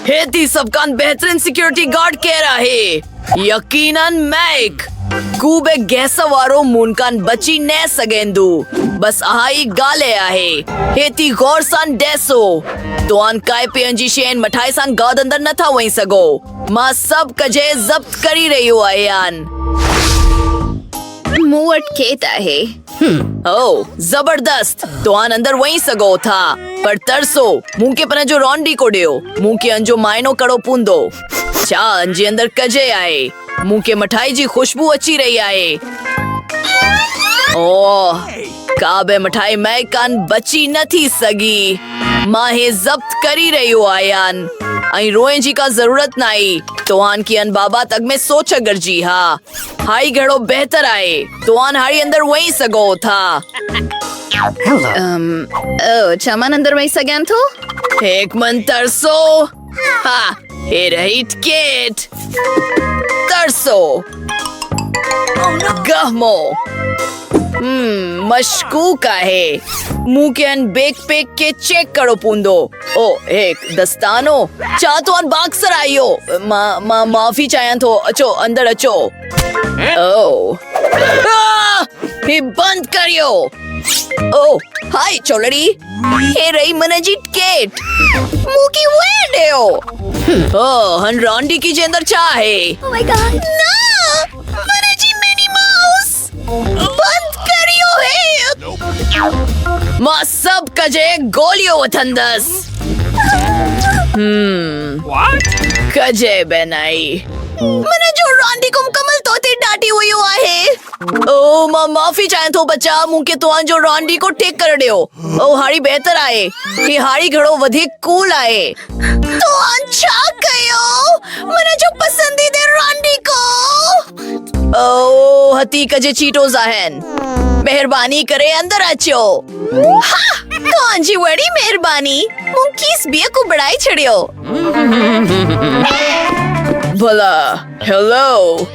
Haiti सबकान बेहतरीन security guard कह रहा है। यकीनन मैक कूबे गैसवारो मुनकान बची न सगेंदू बस आहाई गाले आहे हेती गौर सान डेसो तो आन काय पेंजी शेन मठाई सान गाद अंदर न था वहीं सगो मां सब कजे जब्त करी रही हो आयान मुंह अटकेता है। ओ जबरदस्त तो आन अंदर वहीं सगो था पर तरसो मुंह के पने जो रॉन्डी को डियो मुंह के अंजो मायनो कड़ो पूंदो चा अंजी अंदर कजे आए मुंह के मठाई जी खुशबू अच्छी रही आए। ओह काबे मठाई मैं कान बची न थी सगी मां हे जब्त करी रही हो आयान आई रोए जी का जरूरत नहीं तो आन की अन बाबा तक में सोच अगर जी हाँ हाई घड़ो बेहतर आए तो आन हारी अंदर वहीं सगो था। चमन अंदर वहीं सगन थो एक मन तरसो हाँ हे रही टिकेट तरसो गहमो मशकूक है मुंह के अन बेक पेक के चेक करो पूंदो ओ एक दस्तानो चाह तो अन बाक्सर आइयो माफी चाहे तो अचो अंदर अचो ओ हे बंद करियो ओ हाय चोलड़ी हे रही मनजी टिकेट मुंह की वे देओ ओ हन रॉन्डी की जे अंदर चाहे ओह माय गॉड ना मनजी मिनी माउस बंद करियो हे मां सब कजे गोलियो वथंदस कजे बनाई मैंने जो रॉन्डी को मुकम्मल तोते डांटी हुई हुआ है ओ मां माफी चाहे तो बच्चा मुंह के तो जो रॉन्डी को टेक कर दियो ओ हारी बेहतर आए ये हारी घड़ो वधिक कूल आए तो अच्छा कयो मैंने जो पसंदीदा रॉन्डी को ओ हती कजे चीटो जाहन मेहरबानी करे अंदर अचो हाँ कौन जी बड़ी मेहरबानी मुंह किस बिया को बढ़ाई छड़ियो भला हेलो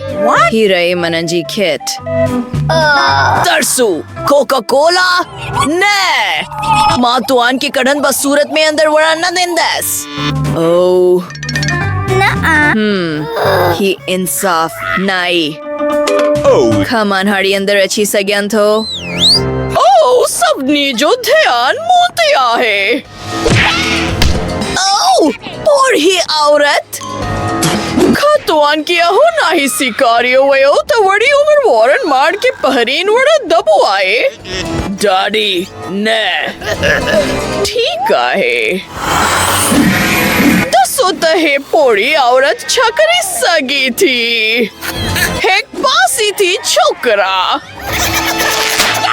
ही रहे मनजी खेत तरसू कोका कोला ने माँ तुआन की कड़न बस सूरत में अंदर वड़ा न देंदस ओ ही इंसाफ नाई खमान हाड़ी अंदर अच्छी सज्ञान थो ओ सबनी जो ध्यान मोते आहे ओ और ही औरत खतवान किया हो ना ही शिकारियो वयो तो वड़ी उम्र वारन मार के पहरीन वड़ा दबो आए डैडी ने ठीक आहे दसो तहे पोड़ी औरत छकरी सगी थी एक पासी थी छोकरा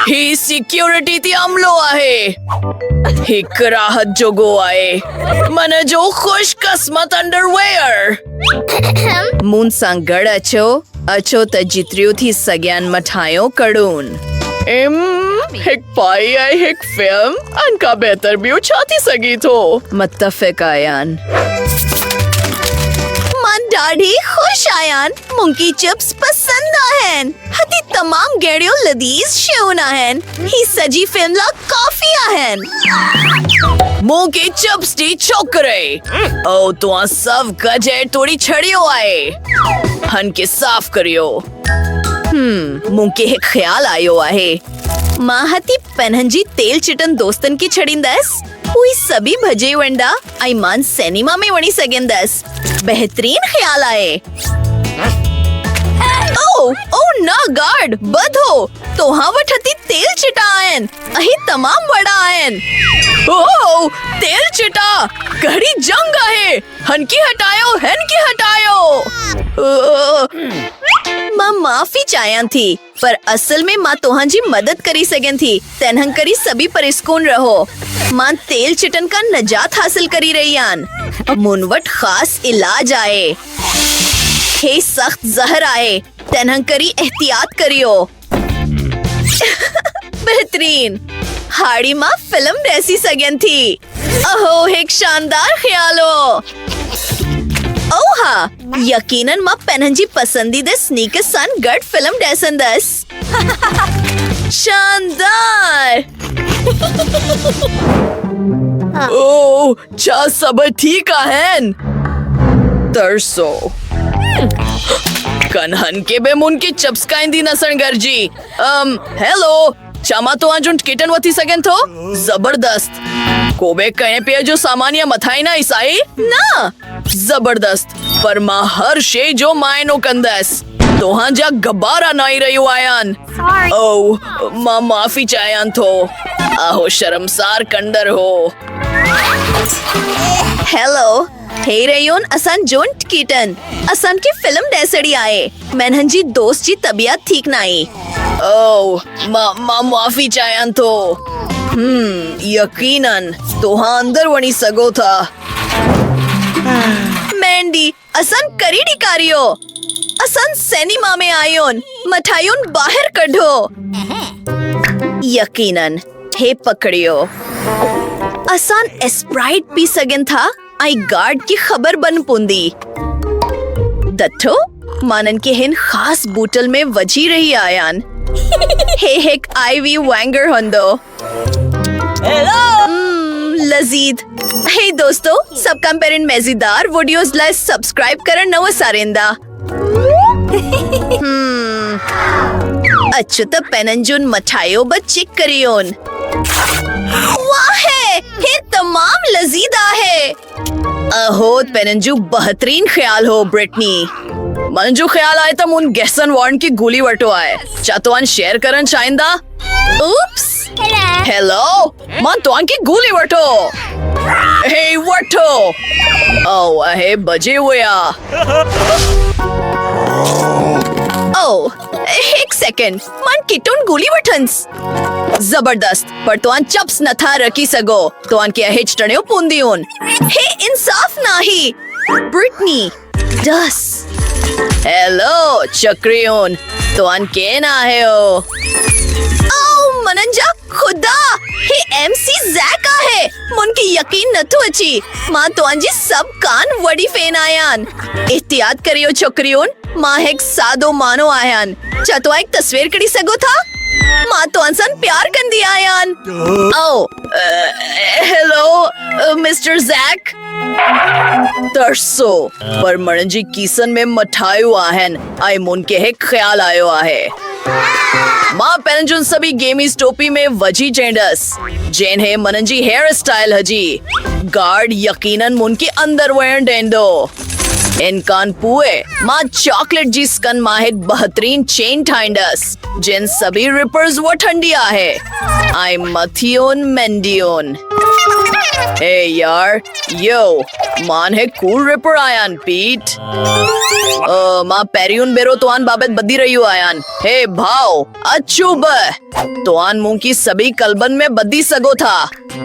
ही सिक्योरिटी थी अमलो आहे ही कराहत जोगो आए मन जो खुश किस्मत अंडरवेयर मून सांगड़ अचो अचो त जित्रियो थी सग्यान मठायो कड़ून एक पाई आई एक फिल्म अनका बेहतर भी उछाती सगी थो मुत्तफिक आयान मन डाढ़ी खुश आयान मुंकी चिप्स पसंद आहन हती तमाम गेड़ियो लदीज शेउन आहन ही सजी फिल्म ला काफी आहन मुंह की चिप्स टी छोकरे ओ तो सब गजे थोड़ी छड़ियो आए हन के साफ करियो मुंह के एक ख्याल आयो आहे माँ हती पनहंजी तेल चिटन दोस्तन की छड़ींदस हुई सभी भजे वंडा आईमान सिनेमा में वणी सगेंदस बेहतरीन ख्याल आए ओ ना गार्ड बधो तो हाँ वठती तेल चिटा आयन अही तमाम बड़ा आयन ओ तेल चिटा घड़ी जंग आहे हनकी हटायो माँ माफी चाहन थी पर असल में माँ तोहां जी मदद करी सगन थी तनहं करी सभी परिस्कून रहो माँ तेल चिटन का नजात हासिल करी रही आन मुनवट खास इलाज आए हे सख्त जहर आए तनहं करी एहतियात करियो बेहतरीन हाड़ी माँ फिल्म जैसी सगन थी अहो एक शानदार ख्यालो ओहा यकीनन माँ पेनहंजी पसंदीदा स्नीकर सन गड फिल्म डेसंदस शानदार ओ चा सब ठीक आहन तरसो कन्हन के बे मुनकी चिप्स काइंदी नसन गरजी हेलो चामा तो आज किटन वती सगन थो जबरदस्त कोबे कहे पे जो सामान्य मथाई ना ईसाई ना जबरदस्त पर मां हर शे जो मायनो कंदस तो हाँ जा गबारा नाई रही आयान ओ मां माफी चायान थो आहो शर्मसार कंडर हो हेलो हे रयोन असन जोंट कीटन असन की फिल्म डेसड़ी आए मैंने जी दोस्त जी तबीयत ठीक नहीं ओ मां माफी चायान थो यकीनन तो हाँ अंदर वणी सगो था मैंडी असन करी डिकारियो असन सिनेमा में आयोन मठायोन बाहर कढ़ो यकीनन हे पकड़ियो असन स्प्राइट पी सगन था आई गार्ड की खबर बन पुंदी दत्तो मानन के हिन खास बोतल में वजी रही आयान हे हेक आईवी वैंगर होंदो लजीद हे दोस्तों सब कंपेरिन मजेदार वीडियोस लाइक सब्सक्राइब करन नव सारेंदा अच्युत पेनंजुन मठायो बच्चिक करियोन वाह हे तमाम लजीदा है अहो पेनंजू बेहतरीन ख्याल हो ब्रिटनी मंजू ख्याल आए तो मुन गैसन वार्न की गोली वटो आए चातवान शेयर करन चाइंदा उप्स हेलो मन तवान की गोली वटो हे वटो ओ हे बजे हुआ ओ एक सेकंड मन किटोन गोली वठन्स जबरदस्त पर तोआन चप्स न था रखी सगो तोआन के हिच टणियो पुंदियोन हे इंसाफ नाही ब्रिटनी दस हेलो चक्रियोन तोआन के ना है ओ मनंजा खुदा हे एमसी जैका है मुन की यकीन न तो अच्छी मां तोआन जी सब कान वडी फेन आयान एहतियात करियो चक्रियोन मां हेक सादो मानो आयान चतवा एक तस्वीर कड़ी सगो था मां तो अंसन प्यार कंदी आयान ओ हेलो मिस्टर जैक तरसो पर मणजी कीसन में मठायो आहन आई मुन के है ख्याल आयो आहे मां पेनजुन सभी गेमीज टोपी में वजी चेंडस जेन है मनंजी हेयर स्टाइल हजी गार्ड यकीनन मुन के अंदर वेन डेंडो इनकान पुए मां चॉकलेट जी स्कन माहिक बेहतरीन चेन ठाइंडस जिन सभी रिपर्स वो ठंडिया है आई मथियोन मेंडियोन हे यार यो मान है कूल रिपर आयान पीट मां पेरियन बेरो तोआन बाबत बदी रही हो आयान हे भाव अचुब तोआन मुंह की सभी कलबन में बदी सगो था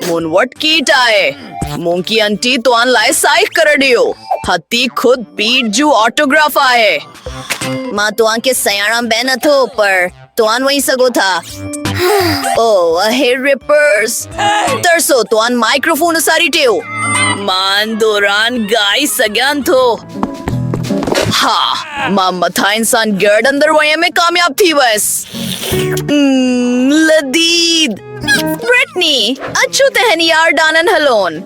मुनवट कीट आए मुंह की अंटी तोआन लाए साइक कर दियो हत्ती खुद पीट जू ऑटोग्राफ आए मां तोआन के सयाणा बैन अथो पर तोआन वही सगो था ओ हे रिपर्स तरसो तोआन माइक्रोफोन सारी टेओ मान दौरान गाय सग्यान थो हाँ मां मथा इंसान गर्ड अंदर वये में कामयाब थी बस लदीद ब्रिटनी अच्छू तहन यार डानन हलोन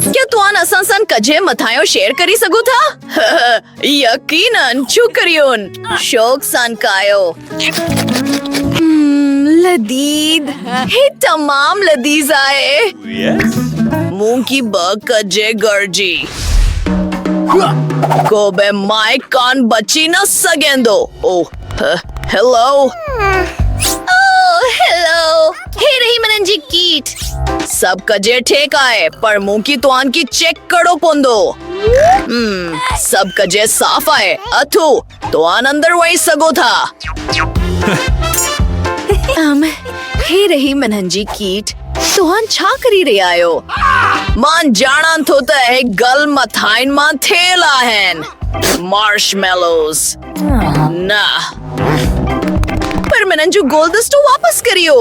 क्या तुआन असन कजे मथायो शेयर करी सगो था यकीनन चू करियोन शोक सान कायो लदीद हे तमाम लदीज आए मुंह की बग कजे गर्जी को बे माय कान बची न सगेंदो ओह हेलो हेलो हे रही मनंजी कीट सब कजे ठेक आए पर मुंह की तोआन की चेक करो पोंदो सब कजे साफ आए अथु तोआन अंदर वही सगो था हे रही मनंजी कीट तोहान छा करी रे आयो मान जानान थो त है गल मथाइन मान थेला हैन मार्शमेलोस ना पर मनंजू गोल्डस्टो वापस करियो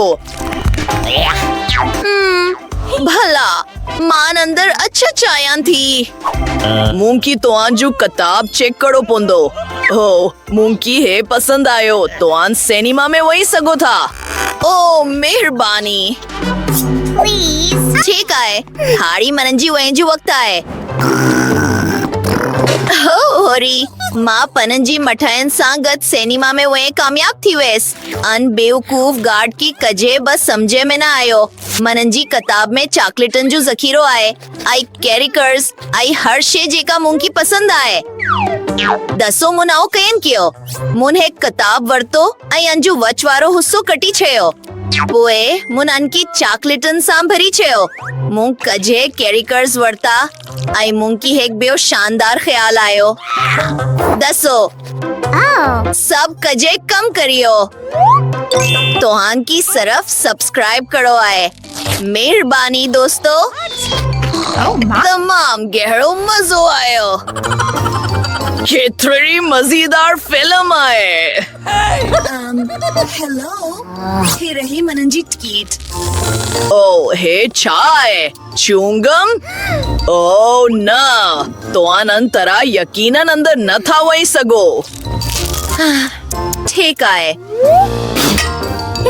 भला मान अंदर अच्छा चायान थी मुंह की तोआन जो किताब चेक करो पोंदो हो मुंह की है पसंद आयो तोआन सिनेमा में वही सगो था ओ मेहरबानी ठीक है हाड़ी मनंजी वही जो वक्त आए होरी मां पननि जी मठाइनि सां गॾु सिनेमा में वञे कामयाब थी वियसि। अन बेवकूफ़ गार्ड की कजे बस सम्झे में न आयो। मननि जी किताब में चॉकलेटनि जो ज़ख़ीरो आहे, आई कैरिकर्स, आई हर शइ जेका मूंखे पसंदि आहे। दसो मुनाओ कयनि कयो। मुन हिकु किताब वरितो ऐं अंजू वच वारो हिस्सो कटी छॾियो। पोइ मुन अनकी चॉकलेटनि सां भरी छॾियो। मूं कजे कैरिकर्स वरिता ऐं मूंखे हिकु ॿियो शानदार ख़्याल आयो। दसो सब कजे कम करियो। तव्हां की सिर्फ सब्सक्राइब करो आहे। मेहरबानी दोस्तों। तमाम गहरो मज़ो आयो। केतिरी मज़ेदार फिल्म आहे। हेलो, हे रही मनन जी टिकट। ओ हे छा आहे? च्युइंगम? ओ न, तव्हां अंतरा यकीनन अंदर न था वही सघो। ठीक आहे।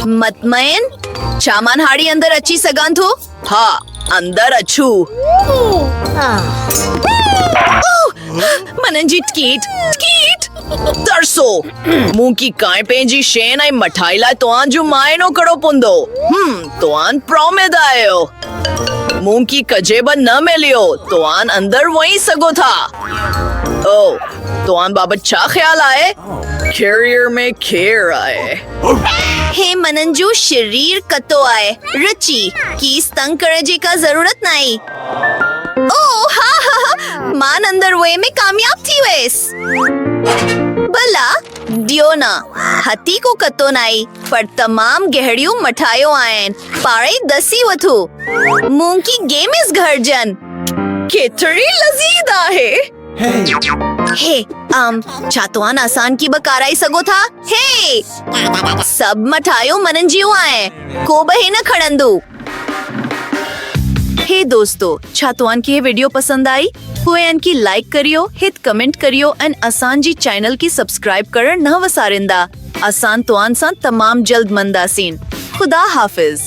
मतमइन छा मान हाड़ी अंदर अची सघां थो? हा, अंदर अचू। मनन जी टिकट तरसो मूंखे कांई पंहिंजी शइ ऐं मठाई लाइ तव्हां जो मायनो कड़ो पवंदो। तव्हां प्रोमेद आहियो। मूंखे कजे बि न मिलियो। तव्हां अंदर वही सघो था। ओ, तव्हां बाबति छा ख़्याल आहे? कैरियर में केरु आहे? हे मनन जो शरीर कतो आहे। रची कीस तंग करण जी का जरूरत नहीं। ओ हा मान अंदर वे में कामयाब थी वयसि। भला दियो न, हथी को कतो नाई पर तमाम गहड़ियूं मठाइयूं आहिनि। पाड़े दसी वठो। मूंखे गेम इस घरजन। केतिरी लज़ीज़ आहे। हे छा तव्हां आसान की बकाराई सघो था? हे सब मठाइयूं मनन जियूं आहिनि। को बि न खणंदो। हे दोस्तों, छा तव्हां खे वीडियो पसंद आई? पोइ इनकी लाइक करियो, हित कमेंट करियो ऐं असां जी चैनल की सब्सक्राइब करण न वसारिंदा। असां तव्हां सां तमाम जल्द मंदासीं। खुदा हाफिज़।